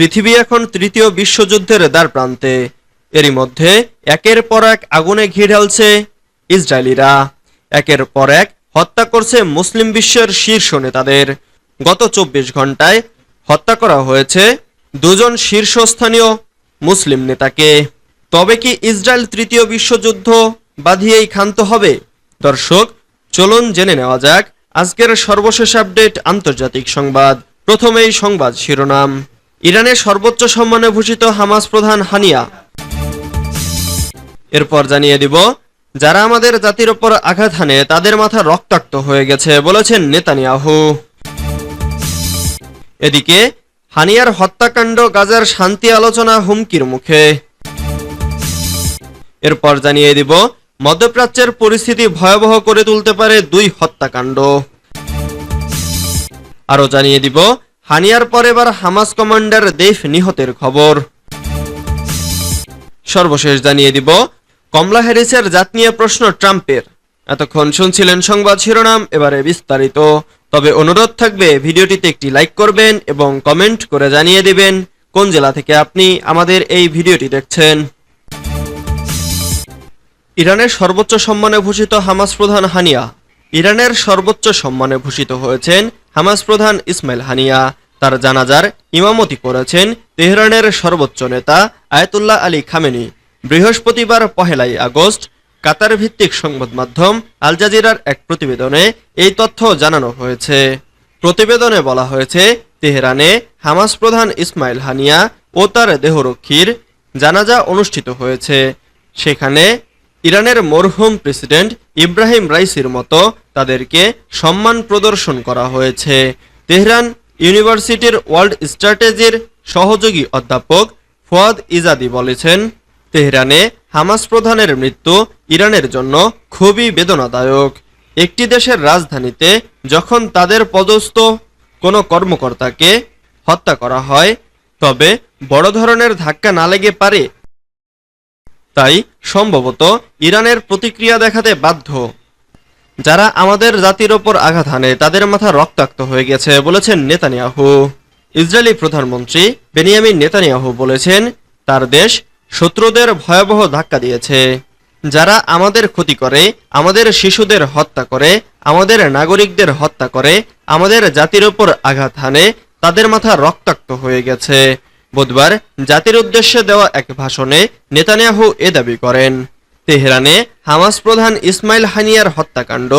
পৃথিবী এখন তৃতীয় বিশ্বযুদ্ধের দ্বারপ্রান্তে। এরই মধ্যে একের পর এক আগুনে ঘি ঢালছে ইসরায়েলিরা। একের পর এক হত্যা করছে মুসলিম বিশ্বের শীর্ষ নেতাদের। গত ২৪ ঘন্টায় হত্যা করা হয়েছে দুজন শীর্ষস্থানীয় মুসলিম নেতাকে। তবে কি ইসরায়েল তৃতীয় বিশ্বযুদ্ধ বাঁধিয়েই ক্ষান্ত হবে? দর্শক, চলুন জেনে নেওয়া যাক আজকের সর্বশেষ আপডেট আন্তর্জাতিক সংবাদ। প্রথমেই সংবাদ শিরোনাম। ইরানের সর্বোচ্চ সম্মানে ভূষিত হামাস প্রধান হানিয়া। এরপর জানিয়ে দিব, যারা আমাদের জাতির ওপর আঘাত হানে তাদের মাথা রক্তাক্ত হয়ে গেছে বলেছেন নেতানিয়াহু। এদিকে হানিয়ার হত্যাকাণ্ড গাজার শান্তি আলোচনা হুমকির মুখে। এরপর জানিয়ে দিব, মধ্যপ্রাচ্যের পরিস্থিতি ভয়াবহ করে তুলতে পারে দুই হত্যাকাণ্ড। আরো জানিয়ে দিব, হানিয়ার পর এবার হামাস কমান্ডার দেইফ নিহতের খবর। সর্বশেষ জানিয়ে দিব, কমলা হ্যারিসের জাত নিয়ে প্রশ্ন ট্রাম্পের। এতক্ষণ শুনছিলেন সংবাদ শিরোনাম, এবারে বিস্তারিত। তবে অনুরোধ থাকবে ভিডিওটিতে একটি লাইক করবেন এবং কমেন্ট করে জানিয়ে দিবেন কোন জেলা থেকে আপনি আমাদের এই ভিডিওটি দেখছেন। ইরানের সর্বোচ্চ সম্মানে ভূষিত হামাস প্রধান হানিয়া। ইরানের সর্বোচ্চ সম্মানে ভূষিত হয়েছেন হামাস প্রধান ইসমাইল হানিয়া। তার জানাজার ইমামতি করেছেন তেহরানের সর্বোচ্চ নেতা আয়াতুল্লাহ আলী খামেনি। বৃহস্পতিবার ১লাই আগস্ট কাতার ভিত্তিক সংবাদ মাধ্যম আল জাজিরার এক প্রতিবেদনে এই তথ্য জানানো হয়েছে। প্রতিবেদনে বলা হয়েছে, তেহরানে হামাস প্রধান ইসমাইল হানিয়া ও তার দেহরক্ষীর জানাজা অনুষ্ঠিত হয়েছে। সেখানে ইরানের মরহুম প্রেসিডেন্ট ইব্রাহিম রাইসির মতো তাদেরকে সম্মান প্রদর্শন করা হয়েছে। তেহরান ইউনিভার্সিটির ওয়ার্ল্ড স্ট্র্যাটেজির সহযোগী অধ্যাপক ফুয়াদ ইজাদি বলেছেন, তেহরানে হামাস প্রধানের মৃত্যু ইরানের জন্য খুবই বেদনাদায়ক। একটি দেশের রাজধানীতে যখন তাদের পদস্থ কোনো কর্মকর্তাকে হত্যা করা হয়, তবে বড় ধরনের ধাক্কা না লেগে পারে। তাই সম্ভবত ইরানের প্রতিক্রিয়া দেখাতে বাধ্য। যারা আমাদের জাতির ওপর আঘাত হানে তাদের মাথা রক্তাক্ত হয়ে গেছে বলেছেন নেতানিয়াহু। ইসরায়েলি প্রধানমন্ত্রী বেনিয়ামিন নেতানিয়াহু বলেছেন, তার দেশ শত্রুদের ভয়াবহ ধাক্কা দিয়েছে। যারা আমাদের ক্ষতি করে, আমাদের শিশুদের হত্যা করে, আমাদের নাগরিকদের হত্যা করে, আমাদের জাতির ওপর আঘাত হানে, তাদের মাথা রক্তাক্ত হয়ে গেছে। বুধবার জাতির উদ্দেশ্যে দেওয়া এক ভাষণে নেতানিয়াহু এ দাবি করেন। তেহরানে হামাস প্রধান ইসমাইল হানিয়ার হত্যাকাণ্ড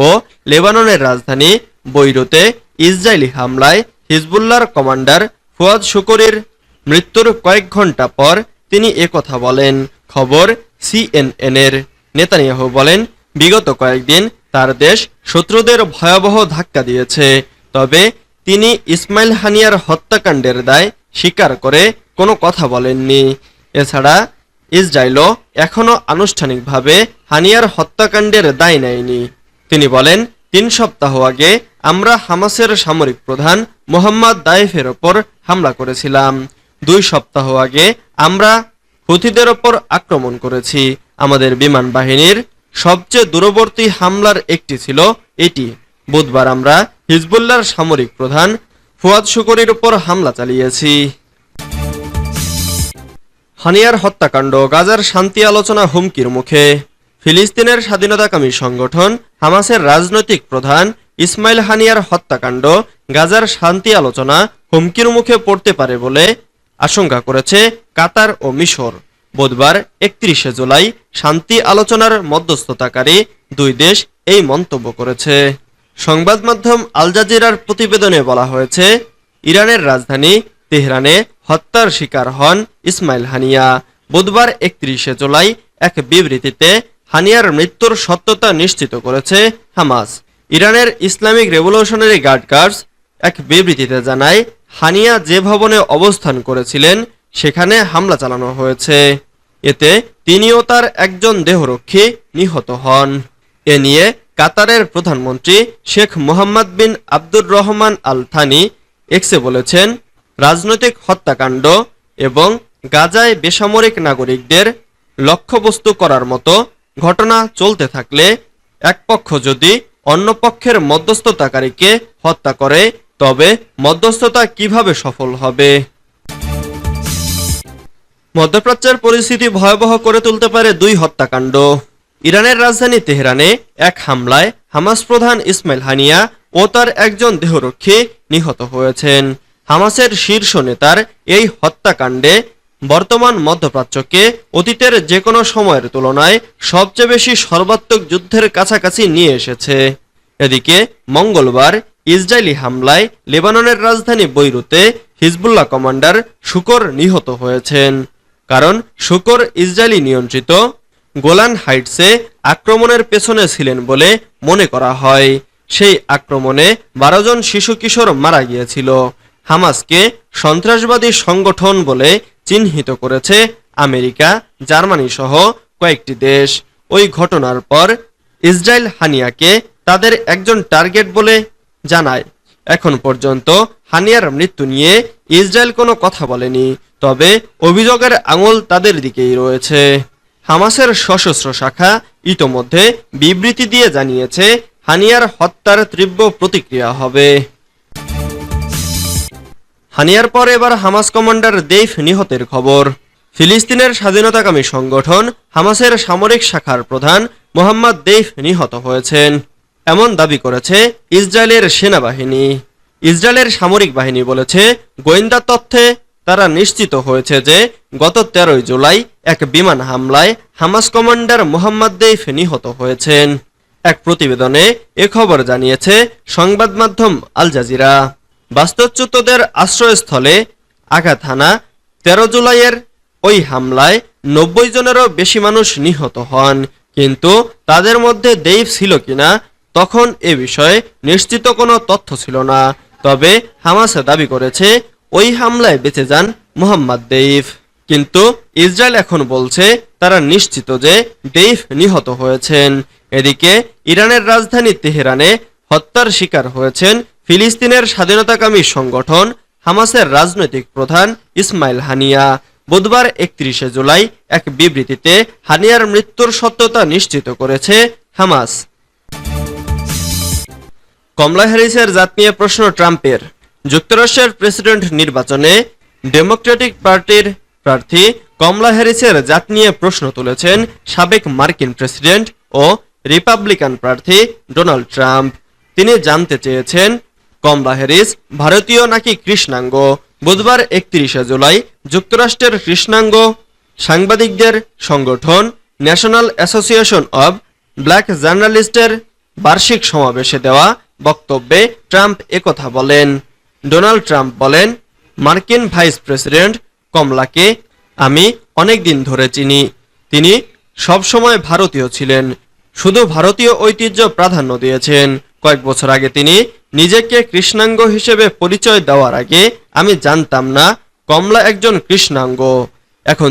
ও লেবাননের রাজধানী বৈরুতে ইসরায়েলি হামলায় হিজবুল্লাহর কমান্ডার ফুয়াদ শুকুরির মৃত্যুর কয়েক ঘন্টা পর তিনি একথা বলেন। খবর সিএনএনের। নেতানিয়াহু বলেন, বিগত কয়েকদিন তার দেশ শত্রুদের ভয়াবহ ধাক্কা দিয়েছে। তবে তিনি ইসমাইল হানিয়ার হত্যাকাণ্ডের দায় স্বীকার করে কোনো কথা বলেননি। এছাড়া ইসরায়েলও এখনও আনুষ্ঠানিকভাবে হানিয়ার হত্যাকাণ্ডের দায় নেয়নি। তিনি বলেন, ৩ সপ্তাহ আগে আমরা হামাসের সামরিক প্রধান মোহাম্মদ দায়েফের ওপর হামলা করেছিলাম। ২ সপ্তাহ আগে আমরা হুথিদের ওপর আক্রমণ করেছি। আমাদের বিমান বাহিনীর সবচেয়ে দূরবর্তী হামলার একটি ছিল এটি। বুধবার আমরা হিজবুল্লাহর সামরিক প্রধান ফুয়াদ শুকুরির উপর হামলা চালিয়েছি। হানিয়ার হত্যাকাণ্ড গাজার শান্তি আলোচনা হুমকির মুখে। ফিলিস্তিনের স্বাধীনতাকামী সংগঠন হামাসের রাজনৈতিক প্রধান ইসমাইল হানিয়ার হত্যাকাণ্ড গাজার শান্তি আলোচনা হুমকির মুখে পড়তে পারে বলে আশঙ্কা করেছে কাতার ও মিশর। বুধবার ৩১শে জুলাই শান্তি আলোচনার মধ্যস্থতাকারী দুই দেশ এই মন্তব্য করেছে। সংবাদ মাধ্যম আল জাজিরার প্রতিবেদনে বলা হয়েছে, ইরানের রাজধানী তেহরানে হত্যার শিকার হন ইসমাইল হানিয়া। বুধবার ৩১শে জুলাই এক বিবৃতিতে হানিয়ার মৃত্যুর সত্যতা নিশ্চিত করেছে হামাস। ইরানের ইসলামিক রেভলিউশনারি গার্ড কর্পস এক বিবৃতিতে জানায়, হানিয়া যে ভবনে অবস্থান করেছিলেন সেখানে হামলা চালানো হয়েছে। এতে তিনি ও তার একজন দেহরক্ষী নিহত হন। এ নিয়ে কাতারের প্রধানমন্ত্রী শেখ মোহাম্মদ বিন আব্দুর রহমান আল থানি এক্সে বলেছেন, রাজনৈতিক হত্যাকাণ্ড এবং গাজায় বেসামরিক নাগরিকদের লক্ষ্যবস্তু করার মতো ঘটনা চলতে থাকলে এক পক্ষ যদি অন্য পক্ষের মধ্যস্থতাকারীকে হত্যা করে তবে মধ্যস্থতা কিভাবে সফল হবে। মধ্যপ্রাচ্যের পরিস্থিতি ভয়াবহ করে তুলতে পারে দুই হত্যাকাণ্ড। ইরানের রাজধানী তেহরানে এক হামলায় হামাস প্রধান ইসমাইল হানিয়া ও তার একজন দেহরক্ষী নিহত হয়েছেন। হামাসের শীর্ষ নেতার এই হত্যাকাণ্ডে বর্তমান মধ্যপ্রাচ্যকে অতীতের যে কোনো সময়ের তুলনায় সবচেয়ে বেশি সর্বাত্মক যুদ্ধের কাছাকাছি নিয়ে এসেছে। এদিকে মঙ্গলবার ইসরায়েলি হামলায় লেবাননের রাজধানী বৈরুতে হিজবুল্লাহ কমান্ডার শুকর নিহত হয়েছেন। কারণ শুকর ইসরায়েলি নিয়ন্ত্রিত গোলান হাইটসে আক্রমণের পেছনে ছিলেন বলে মনে করা হয়। সেই আক্রমণে 12 জন শিশু কিশোর মারা গিয়েছিল। হামাসকে সন্ত্রাসবাদী সংগঠন বলে চিহ্নিত করেছে আমেরিকা, জার্মানি সহ কয়েকটি দেশ। ওই ঘটনার পর ইসরায়েল হানিয়াকে তাদের একজন টার্গেট বলে জানায়। এখন পর্যন্ত হানিয়ার মৃত্যু নিয়ে ইসরায়েল কোনো কথা বলেনি, তবে অভিযোগের আঙুল তাদের দিকেই রয়েছে। হামাসের সশস্ত্র শাখা ইতোমধ্যে বিবৃতি দিয়ে জানিয়েছে হানিয়ার হত্যার তীব্র প্রতিক্রিয়া হবে। হানিয়ার পর এবার হামাস কমান্ডার দেইফ নিহতের খবর। ফিলিস্তিনের স্বাধীনতাকামী সংগঠন হামাসের সামরিক শাখার প্রধান মোহাম্মদ দেইফ নিহত হয়েছেন, এমন দাবি করেছে ইসরায়েলের সেনাবাহিনী। ইসরায়েলের সামরিক বাহিনী বলেছে, গোয়েন্দা তথ্যে তারা নিশ্চিত হয়েছে যে গত 13 জুলাই এক বিমান হামলায় হামাস কমান্ডার মোহাম্মদ দেইফ নিহত হয়েছেন। এক প্রতিবেদনে এ খবর জানিয়েছে সংবাদ মাধ্যম আল জাজিরা। বাস্তুচ্যুতদের আশ্রয়স্থলে আঘাত হানা 13 জুলাইয়ের ওই হামলায় 90 জনেরও বেশি মানুষ নিহত হন, কিন্তু তাদের মধ্যে দেইফ ছিল কিনা তখন এ বিষয়ে নিশ্চিত কোনো তথ্য ছিল না। তবে হামাস দাবি করেছে ওই হামলায় বেঁচে যান মোহাম্মদ দেইফ। কিন্তু ইসরায়েল এখন বলছে তারা নিশ্চিত যে দেইফ নিহত হয়েছেন। এদিকে ইরানের রাজধানী তেহরানে হত্যার শিকার হয়েছেন ফিলিস্তিনের স্বাধীনতাকামী সংগঠন হামাসের রাজনৈতিক প্রধান ইসমাইল হানিয়া। বুধবার 31 জুলাই এক বিবৃতিতে হানিয়ার মৃত্যুর সত্যতা নিশ্চিত করেছে হামাস। কমলা হ্যারিসের জাত নিয়ে প্রশ্ন ট্রাম্পের। যুক্তরাষ্ট্রের প্রেসিডেন্ট নির্বাচনে ডেমোক্রেটিক পার্টির প্রার্থী কমলা হ্যারিসের জাত নিয়ে প্রশ্ন তুলেছেন সাবেক মার্কিন প্রেসিডেন্ট ও রিপাবলিকান প্রার্থী ডোনাল্ড ট্রাম্প। তিনি জানতে চেয়েছেন কমলা হ্যারিস ভারতীয় নাকি কৃষ্ণাঙ্গ। বুধবার 31 জুলাই যুক্তরাষ্ট্রের কৃষ্ণাঙ্গ সাংবাদিকদের সংগঠন ন্যাশনাল অ্যাসোসিয়েশন অব ব্ল্যাক জার্নালিস্টের বার্ষিক সমাবেশে দেওয়া বক্তব্যে ট্রাম্প একথা বলেন। ডোনাল্ড ট্রাম্প বলেন, মার্কিন ভাইস প্রেসিডেন্ট কমলাকে আমি অনেক দিন ধরে চিনি। তিনি সবসময় ভারতীয় ছিলেন, শুধু ভারতীয় ঐতিহ্য প্রাধান্য দিয়েছেন। কয়েক বছর আগে তিনি নিজেকে কৃষ্ণাঙ্গ হিসেবে পরিচয় দেওয়ার আগে আমি জানতাম না কমলা একজন কৃষ্ণাঙ্গ। এখন